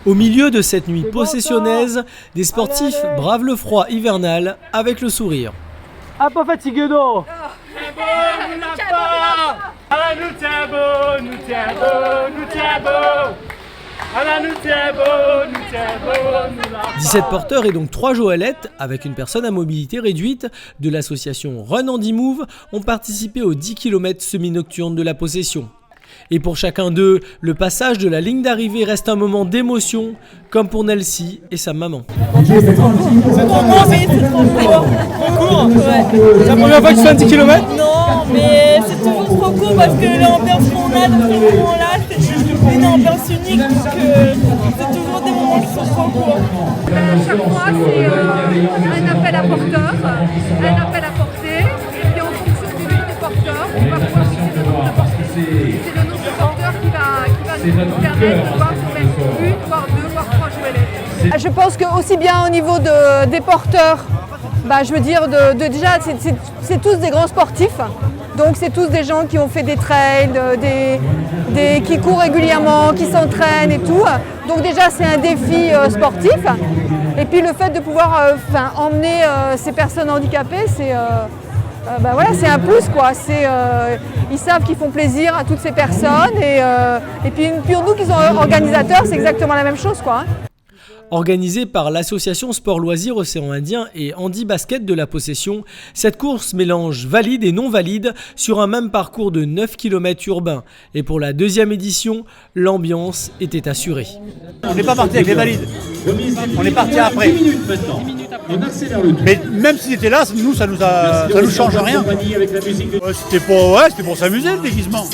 Au milieu de cette nuit possessionnaise, des sportifs bravent le froid hivernal avec le sourire. Un peu fatigué, non? 17 porteurs et donc 3 Joëlettes, avec une personne à mobilité réduite, de l'association Run Andy Move, ont participé aux 10 km semi-nocturnes de la possession. Et pour chacun d'eux, le passage de la ligne d'arrivée reste un moment d'émotion, comme pour Nelsie et sa maman. C'est trop court, mais c'est trop court. Trop court? Ouais. C'est la première fois que tu fais un 10 km? Non, mais c'est toujours trop court parce que l'ambiance qu'on a dans ce moment-là, c'est une ambiance unique. Donc c'est toujours des moments qui sont trop courts. Chaque fois, c'est un appel à porteur, un appel à porter, et en fonction du nombre de porteurs, on va pouvoir fixer le nombre de porteurs. C'est le nombre de porteurs qui va nous permettre de voir si on met une, voire deux, voire trois Joëlettes. Je pense que aussi bien au niveau des porteurs, je veux dire, déjà, c'est tous des grands sportifs. Donc c'est tous des gens qui ont fait des trails, qui courent régulièrement, qui s'entraînent et tout. Donc déjà c'est un défi sportif. Et puis le fait de pouvoir emmener ces personnes handicapées, c'est un plus quoi. Ils savent qu'ils font plaisir à toutes ces personnes et puis pour nous qui sommes organisateurs, c'est exactement la même chose quoi. Organisée par l'association Sport Loisirs Océan Indien et Handi Basket de la Possession, cette course mélange valides et non valides sur un même parcours de 9 km urbains. Et pour la deuxième édition, l'ambiance était assurée. On n'est pas parti avec les valides, on est parti après. Mais même s'ils étaient là, nous ça nous change rien. C'était pour s'amuser le déguisement.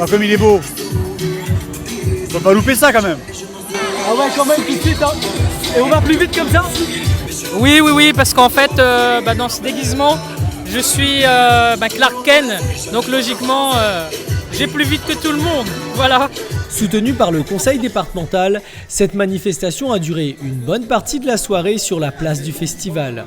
Comme il est beau. On va pas louper ça quand même. Ah ouais, quand même tout de suite, hein. Et on va plus vite comme ça? Oui, parce qu'en fait, dans ce déguisement, je suis Clark Kent, donc logiquement, j'ai plus vite que tout le monde, voilà. Soutenue par le conseil départemental, cette manifestation a duré une bonne partie de la soirée sur la place du festival.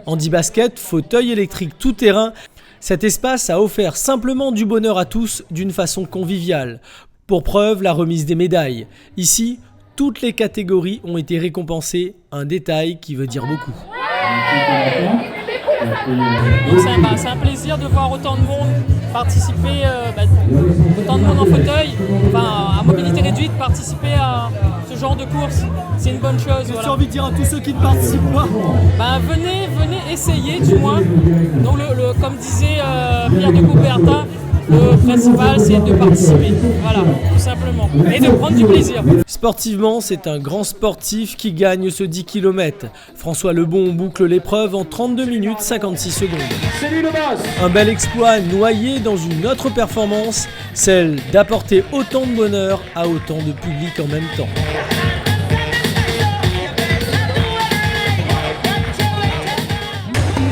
Handi Basket, fauteuil électrique tout-terrain, cet espace a offert simplement du bonheur à tous d'une façon conviviale. Pour preuve, la remise des médailles. Ici, toutes les catégories ont été récompensées, un détail qui veut dire beaucoup. C'est un plaisir de voir autant de monde participer, autant de monde en fauteuil, à mobilité réduite, participer à ce genre de course. C'est une bonne chose. J'ai envie de dire à tous ceux qui ne participent pas. Venez essayer du moins. Donc comme disait Pierre de Coubertin, le principal c'est de participer, voilà, tout simplement, et de prendre du plaisir. Sportivement, c'est un grand sportif qui gagne ce 10 km. François Lebon boucle l'épreuve en 32 minutes 56 secondes. C'est lui le boss. Un bel exploit noyé dans une autre performance, celle d'apporter autant de bonheur à autant de public en même temps.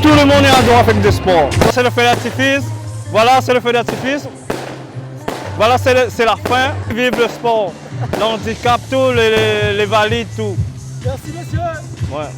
Tout le monde est en droit avec des sports. C'est le feu d'artifice. Voilà, c'est le feu d'artifice. Voilà, c'est la fin. Vive le sport. L'handicap, tout, les valides, tout. Merci monsieur. Ouais.